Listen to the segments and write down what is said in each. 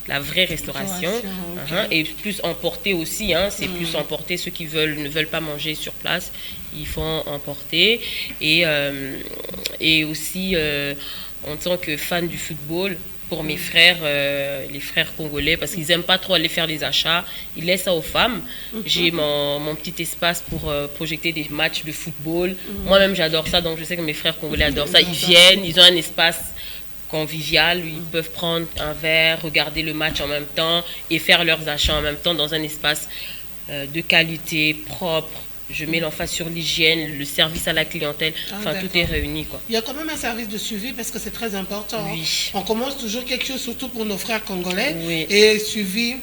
la vraie restauration. Okay. Et plus emporter aussi, c'est plus emporter. Ceux qui ne veulent pas manger sur place, ils font emporter. Et aussi, en tant que fan du football, pour mes frères, les frères congolais, parce qu'ils n'aiment pas trop aller faire les achats, ils laissent ça aux femmes. J'ai mon petit espace pour projeter des matchs de football. Moi-même, j'adore ça, donc je sais que mes frères congolais adorent ça. Ils viennent, ils ont un espace convivial, ils peuvent prendre un verre, regarder le match en même temps et faire leurs achats en même temps dans un espace de qualité, propre. Je mets l'emphase sur l'hygiène, le service à la clientèle, tout est réuni, quoi. Il y a quand même un service de suivi parce que c'est très important. Oui. On commence toujours quelque chose, surtout pour nos frères congolais, oui. Et suivi.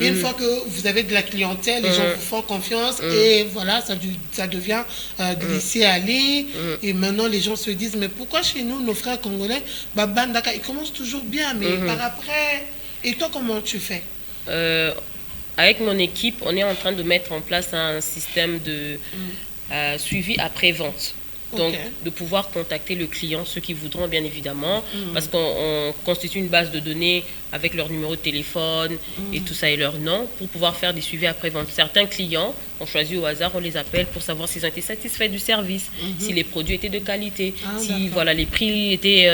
Une fois que vous avez de la clientèle, les gens vous font confiance et voilà, ça devient de lycée à aller. Et maintenant, les gens se disent, mais pourquoi chez nous, nos frères congolais, Bandaka, ils commencent toujours bien, mais par après, et toi, comment tu fais? Avec mon équipe, on est en train de mettre en place un système de suivi après-vente. Donc, de pouvoir contacter le client, ceux qui voudront, bien évidemment, parce qu'on constitue une base de données avec leur numéro de téléphone et tout ça et leur nom pour pouvoir faire des suivis après-vente. Certains clients, on choisit au hasard, on les appelle pour savoir s'ils ont été satisfaits du service, si les produits étaient de qualité, si les prix étaient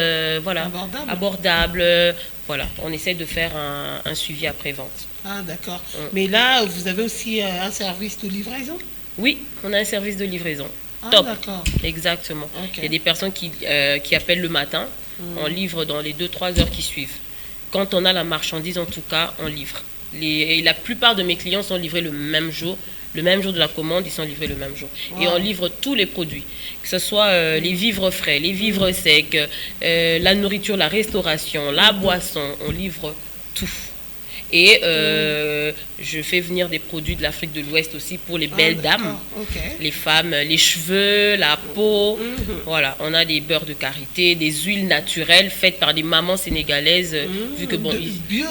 abordables. Voilà, on essaie de faire un suivi après-vente. Ah, d'accord. Mais là, vous avez aussi un service de livraison? Oui, on a un service de livraison. Ah, top. D'accord. Exactement. Il y a des personnes qui appellent le matin, on livre dans les 2-3 heures qui suivent. Quand on a la marchandise, en tout cas, on livre. Et la plupart de mes clients sont livrés le même jour. Le même jour de la commande, ils sont livrés le même jour. Et on livre tous les produits, que ce soit les vivres frais, les vivres secs, la nourriture, la restauration, la boisson, on livre tout. Et je fais venir des produits de l'Afrique de l'Ouest aussi pour les belles dames, les femmes, les cheveux, la peau. Voilà, on a des beurres de karité, des huiles naturelles faites par des mamans sénégalaises. Vu que bio,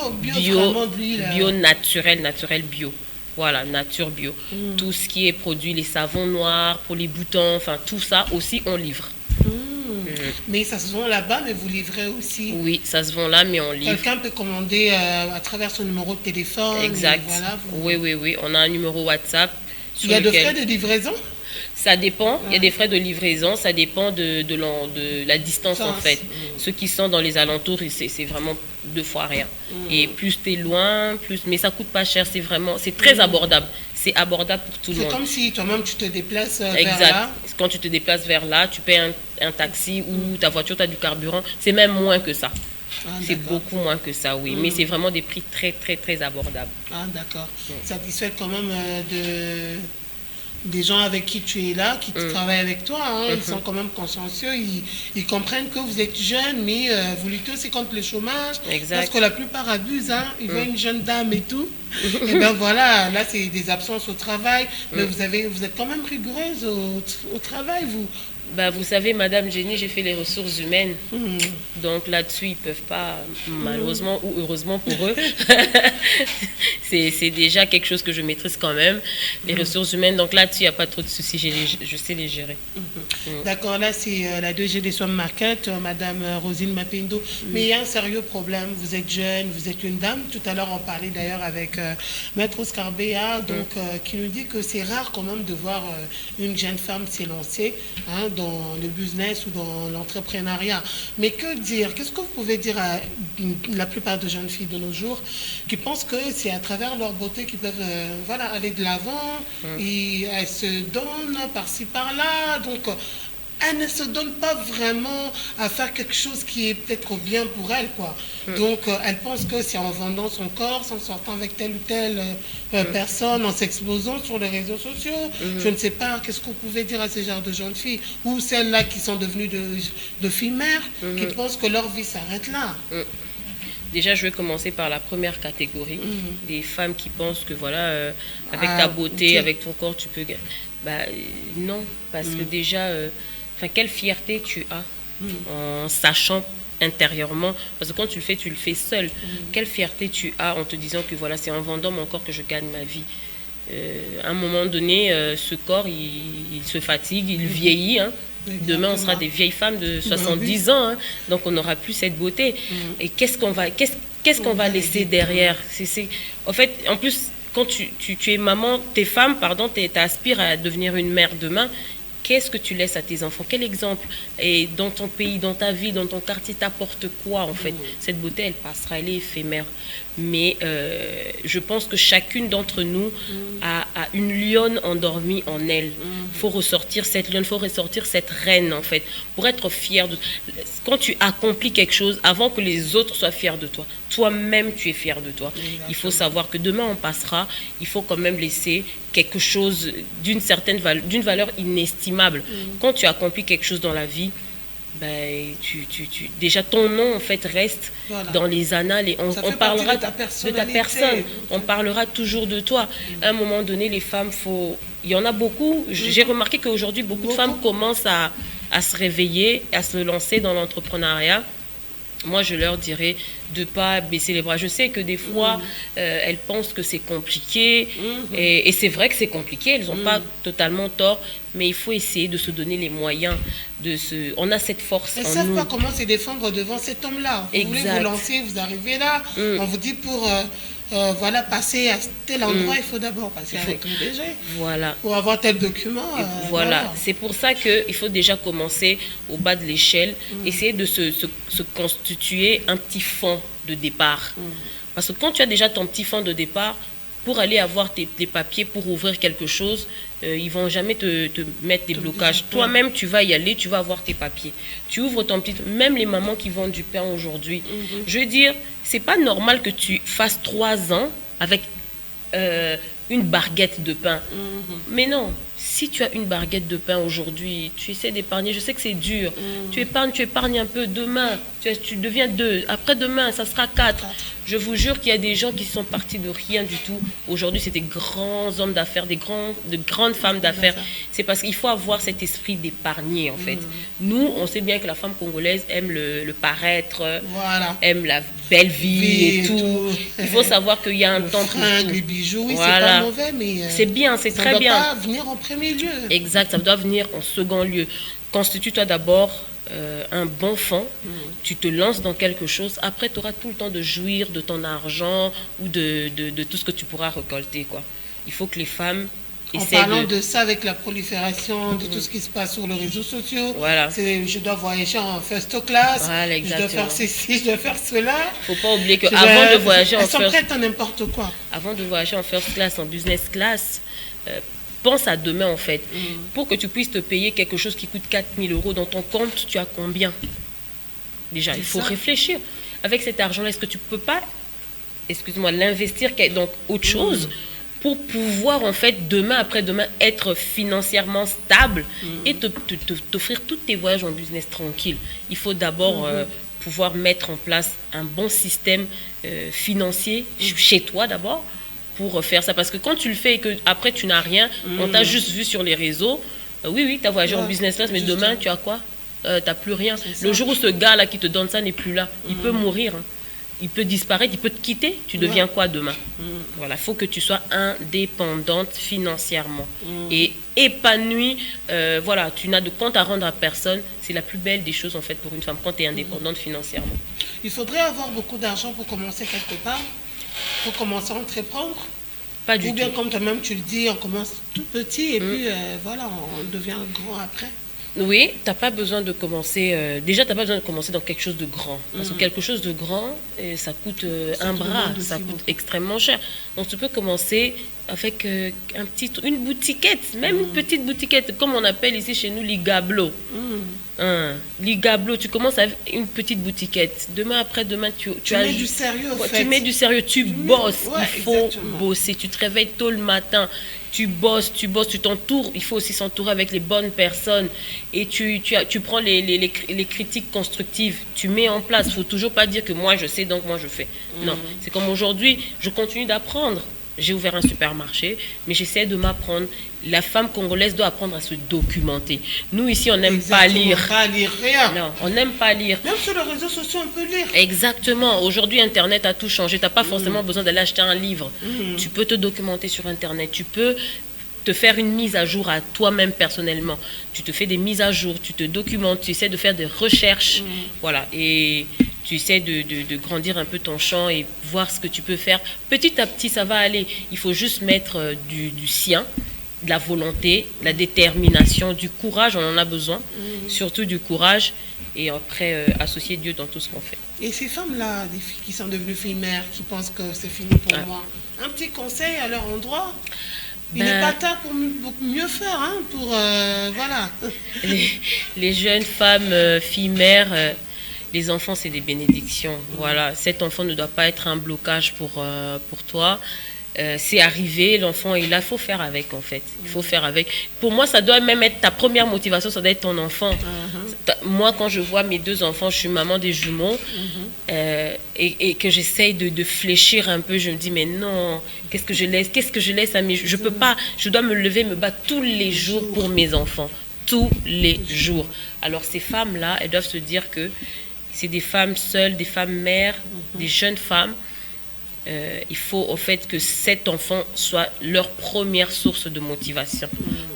naturel bio. Voilà, nature bio. Tout ce qui est produit, les savons noirs pour les boutons, enfin tout ça aussi on livre. Mais ça se vend là-bas, mais vous livrez aussi? Oui, ça se vend là, mais on livre. Quelqu'un peut commander à travers son numéro de téléphone? Exact. Voilà, Oui. On a un numéro WhatsApp. Il y a de frais de livraison? Ça dépend. Il y a des frais de livraison. Ça dépend de la distance, en fait. Ceux qui sont dans les alentours, c'est vraiment 2 fois rien. Et plus tu es loin, mais ça coûte pas cher. C'est très abordable. C'est abordable pour tout le monde. C'est comme si toi-même tu te déplaces vers là. Quand tu te déplaces vers là, tu payes un taxi ou ta voiture, tu as du carburant. C'est même moins que ça. C'est beaucoup moins que ça, oui. Mais c'est vraiment des prix très, très, très abordables. Ah, d'accord. Satisfait quand même des gens avec qui tu es là, qui travaillent avec toi. Ils sont quand même consciencieux. Ils comprennent que vous êtes jeune, mais vous luttez aussi contre le chômage. Exact. Parce que la plupart abusent. Ils voient une jeune dame et tout. Et bien voilà, là c'est des absences au travail. Mais vous êtes quand même rigoureuse au travail, vous. Vous savez, Madame Jenny, j'ai fait les ressources humaines. Donc là-dessus, ils ne peuvent pas, malheureusement ou heureusement pour eux. c'est déjà quelque chose que je maîtrise quand même, les ressources humaines. Donc là-dessus, il n'y a pas trop de soucis, je sais les gérer. D'accord, là c'est la 2G des Swam Market, Madame Rosine Mapendo. Mais il y a un sérieux problème. Vous êtes jeune, vous êtes une dame. Tout à l'heure, on parlait d'ailleurs avec Maître Oscar Béa, donc, qui nous dit que c'est rare quand même de voir une jeune femme s'élancer dans le business ou dans l'entrepreneuriat. Mais que dire? Qu'est-ce que vous pouvez dire à la plupart de jeunes filles de nos jours qui pensent que c'est à travers leur beauté qu'ils peuvent aller de l'avant et elles se donnent par-ci par-là. Donc, elle ne se donne pas vraiment à faire quelque chose qui est peut-être bien pour elle, quoi. Donc, elle pense que c'est en vendant son corps, en sortant avec telle ou telle personne, en s'exposant sur les réseaux sociaux. Je ne sais pas, qu'est-ce que vous pouvez dire à ces genres de jeunes filles? Ou celles-là qui sont devenues de filles mères, qui pensent que leur vie s'arrête là. Déjà, je vais commencer par la première catégorie, des femmes qui pensent que avec ta beauté, avec ton corps, tu peux... non, parce que déjà... quelle fierté tu as en sachant intérieurement, parce que quand tu le fais seul. Quelle fierté tu as en te disant que c'est en vendant mon corps que je gagne ma vie. À un moment donné, ce corps, il se fatigue, il vieillit. Demain, on sera des vieilles femmes de 70 ans, donc on n'aura plus cette beauté. Et qu'est-ce qu'on va laisser derrière? En fait, en plus, quand tu es maman, t'aspires à devenir une mère demain. Qu'est-ce que tu laisses à tes enfants? Quel exemple? Et dans ton pays, dans ta vie, dans ton quartier, t'apporte quoi en fait? Cette beauté, elle passera, elle est éphémère. Mais je pense que chacune d'entre nous a une lionne endormie en elle. Il faut ressortir cette lionne, il faut ressortir cette reine en fait, pour être fière de... Quand tu accomplis quelque chose, avant que les autres soient fiers de toi, toi-même tu es fier de toi. Exactement. Il faut savoir que demain on passera, il faut quand même laisser quelque chose d'une certaine valeur, d'une valeur inestimable. Quand tu accomplis quelque chose dans la vie, ben, déjà ton nom en fait reste dans les annales et on parlera de ta personne, on parlera toujours de toi. À un moment donné, les femmes, il y en a beaucoup. J'ai remarqué qu'aujourd'hui, beaucoup de femmes commencent à se réveiller, à se lancer dans l'entrepreneuriat. Moi, je leur dirais de ne pas baisser les bras. Je sais que des fois, elles pensent que c'est compliqué. Et c'est vrai que c'est compliqué. Elles n'ont pas totalement tort. Mais il faut essayer de se donner les moyens. On a cette force en nous. Elles ne savent pas comment se défendre devant cet homme-là. Vous voulez vous lancer, vous arrivez là. On vous dit pour... passer à tel endroit, il faut d'abord passer avec le DG. Voilà. Pour avoir tel document. Voilà. C'est pour ça qu'il faut déjà commencer au bas de l'échelle, essayer de se constituer un petit fonds de départ. Parce que quand tu as déjà ton petit fonds de départ, pour aller avoir tes papiers, pour ouvrir quelque chose, ils ne vont jamais te mettre des blocages. Toi-même, tu vas y aller, tu vas avoir tes papiers. Tu ouvres ton petit... Même les mamans qui vendent du pain aujourd'hui, je veux dire, c'est pas normal que tu fasses 3 ans avec une baguette de pain. Mais non, si tu as une baguette de pain aujourd'hui, tu essaies d'épargner. Je sais que c'est dur. Tu épargnes un peu. Demain, tu deviens 2. Après-demain, ça sera 4. Je vous jure qu'il y a des gens qui sont partis de rien du tout. Aujourd'hui, c'est des grands hommes d'affaires, de grandes femmes d'affaires. C'est parce qu'il faut avoir cet esprit d'épargner, en fait. Nous, on sait bien que la femme congolaise aime le paraître, aime la belle vie et tout. Il faut savoir qu'il y a un temps pour tout. Les bijoux, oui, c'est pas mauvais, mais... c'est bien, c'est très bien. Ça doit pas venir en premier lieu. Exact, ça doit venir en second lieu. Constitue-toi d'abord un bon fonds, tu te lances dans quelque chose, après tu auras tout le temps de jouir de ton argent ou de tout ce que tu pourras récolter, quoi. Il faut que les femmes en parlant de ça, avec la prolifération de tout ce qui se passe sur les réseaux sociaux, je dois voyager en first class, je dois faire ceci, je dois faire cela. Il ne faut pas oublier qu'avant de voyager elles sont prêtes à n'importe quoi. Avant de voyager en first class, en business class, pense à demain en fait. Pour que tu puisses te payer quelque chose qui coûte 4 000 € dans ton compte, tu as combien? Déjà, il faut réfléchir. Avec cet argent-là, est-ce que tu ne peux pas, l'investir dans autre chose pour pouvoir en fait demain, après-demain, être financièrement stable et t'offrir tous tes voyages en business tranquille. Il faut d'abord pouvoir mettre en place un bon système financier chez toi d'abord, pour faire ça. Parce que quand tu le fais et qu'après tu n'as rien, on t'a juste vu sur les réseaux, oui, tu as voyagé en business class, mais demain, tu as quoi? Tu n'as plus rien. Le jour où ce gars-là qui te donne ça n'est plus là, il peut mourir. Il peut disparaître, il peut te quitter. Tu deviens quoi demain? Voilà, il faut que tu sois indépendante financièrement et épanouie. Tu n'as de compte à rendre à personne. C'est la plus belle des choses en fait pour une femme quand tu es indépendante financièrement. Il faudrait avoir beaucoup d'argent pour commencer quelque part? Pour commencer à entreprendre? Pas du tout. Ou bien comme toi-même tu le dis, on commence tout petit et puis on devient grand après. Oui, tu n'as pas besoin de commencer... déjà, tu n'as pas besoin de commencer dans quelque chose de grand. Parce que quelque chose de grand, ça coûte un bras, ça coûte extrêmement cher. Donc tu peux commencer avec une boutiquette, même une petite boutiquette, comme on appelle ici chez nous l'igablo. L'igablo, tu commences avec une petite boutiquette. Demain, après-demain, tu mets du sérieux en fait. Tu mets du sérieux, tu bosses. Il faut bosser. Tu te réveilles tôt le matin. Tu bosses, tu t'entoures. Il faut aussi s'entourer avec les bonnes personnes. Et tu prends les critiques constructives. Tu mets en place. Il ne faut toujours pas dire que moi je sais, donc moi je fais. Non, c'est comme aujourd'hui, je continue d'apprendre. J'ai ouvert un supermarché, mais j'essaie de m'apprendre. La femme congolaise doit apprendre à se documenter. Nous, ici, on n'aime pas lire. Pas lire rien. Non, on n'aime pas lire. Même sur les réseaux sociaux, on peut lire. Exactement. Aujourd'hui, Internet a tout changé. Tu n'as pas forcément besoin d'aller acheter un livre. Tu peux te documenter sur Internet. Tu peux te faire une mise à jour à toi-même personnellement. Tu te fais des mises à jour, tu te documentes, tu essaies de faire des recherches. Voilà. Et tu essaies de grandir un peu ton champ et voir ce que tu peux faire. Petit à petit, ça va aller. Il faut juste mettre du sien, de la volonté, de la détermination, du courage, on en a besoin, surtout du courage, et après associer Dieu dans tout ce qu'on fait. Et ces femmes-là, des filles qui sont devenues filles mères, qui pensent que c'est fini pour moi, un petit conseil à leur endroit? Il n'est pas tard pour mieux faire, hein, pour voilà. Les jeunes femmes, filles mères, les enfants, c'est des bénédictions. Voilà, cet enfant ne doit pas être un blocage pour toi. C'est arrivé, l'enfant est là, il faut faire avec en fait. Il faut faire avec. Pour moi, ça doit même être ta première motivation, ça doit être ton enfant. Moi, quand je vois mes 2 enfants, je suis maman des jumeaux, et que j'essaye de fléchir un peu, je me dis, mais non, qu'est-ce que je laisse à mes... Je peux pas, je dois me lever, me battre tous les jours pour mes enfants. Tous les jours. Alors ces femmes-là, elles doivent se dire que c'est des femmes seules, des femmes mères, des jeunes femmes. Il faut au fait que cet enfant soit leur première source de motivation,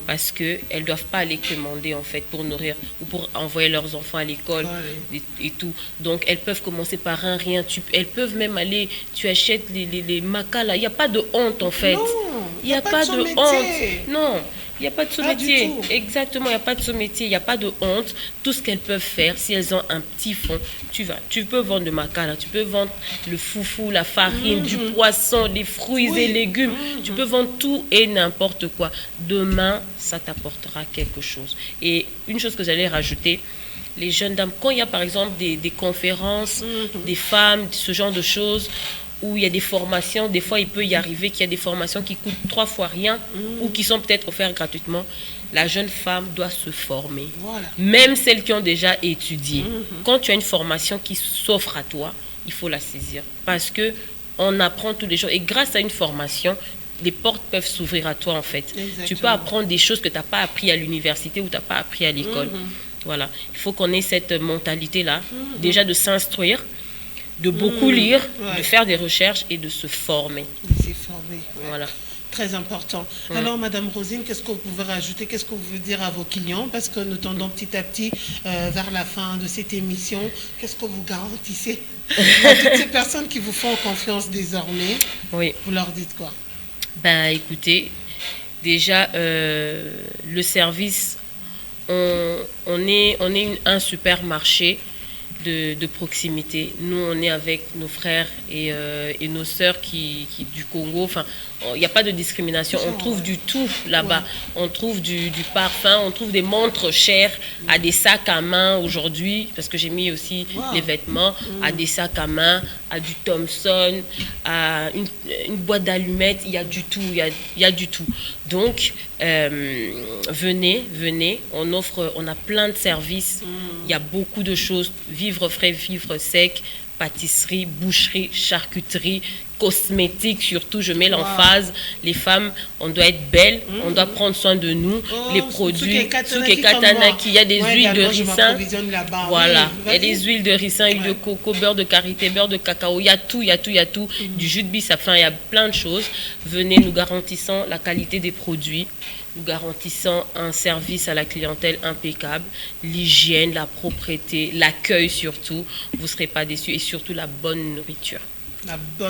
parce qu'elles ne doivent pas aller commander en fait pour nourrir ou pour envoyer leurs enfants à l'école et tout. Donc elles peuvent commencer par un rien. Elles peuvent même aller, tu achètes les macas là, il n'y a pas de honte en fait. Il n'y a pas de honte. Non. Il n'y a pas de sous-métier. Exactement, il n'y a pas de sous-métier, il n'y a pas de honte. Tout ce qu'elles peuvent faire, si elles ont un petit fond, tu peux vendre le maca, tu peux vendre le foufou, la farine, du poisson, des fruits et légumes. Tu peux vendre tout et n'importe quoi. Demain, ça t'apportera quelque chose. Et une chose que j'allais rajouter, les jeunes dames, quand il y a par exemple des conférences, des femmes, ce genre de choses, où il y a des formations, des fois il peut y arriver qu'il y a des formations qui coûtent 3 fois rien ou qui sont peut-être offertes gratuitement. La jeune femme doit se former, même celles qui ont déjà étudié. Quand tu as une formation qui s'offre à toi, il faut la saisir, parce que on apprend tous les jours et grâce à une formation, les portes peuvent s'ouvrir à toi en fait. Tu peux apprendre des choses que tu n'as pas appris à l'université ou tu n'as pas appris à l'école. Voilà, il faut qu'on ait cette mentalité-là, déjà de s'instruire, de beaucoup lire, de faire des recherches et de se former. De se former, voilà. Très important. Alors, Madame Rosine, qu'est-ce que vous pouvez rajouter? Qu'est-ce que vous voulez dire à vos clients? Parce que nous tendons petit à petit vers la fin de cette émission. Qu'est-ce que vous garantissez à toutes ces personnes qui vous font confiance désormais? Oui. Vous leur dites quoi? Ben, écoutez, déjà, le service, on est un supermarché de proximité. Nous, on est avec nos frères et nos sœurs qui du Congo. Enfin, il n'y a pas de discrimination. On trouve du tout là-bas. On trouve du parfum, on trouve des montres chères, à des sacs à main aujourd'hui, parce que j'ai mis aussi les vêtements, à des sacs à main, à du Thomson, à une boîte d'allumettes. Il y a du tout. Il y a du tout. Donc, venez. On a plein de services. Il y a beaucoup de choses. Vivre frais, vivre sec, pâtisserie, boucherie, charcuterie, cosmétiques surtout, je mets l'emphase. Les femmes, on doit être belles, on doit prendre soin de nous. Les produits, il y a des huiles de ricin. Voilà, il y a des huiles de ricin, huile de coco, beurre de karité, beurre de cacao, il y a tout. Du jus de bissapin, il y a plein de choses. Venez, nous garantissons la qualité des produits. Nous garantissons un service à la clientèle impeccable, l'hygiène, la propreté, l'accueil surtout. Vous ne serez pas déçus et surtout la bonne nourriture. La bonne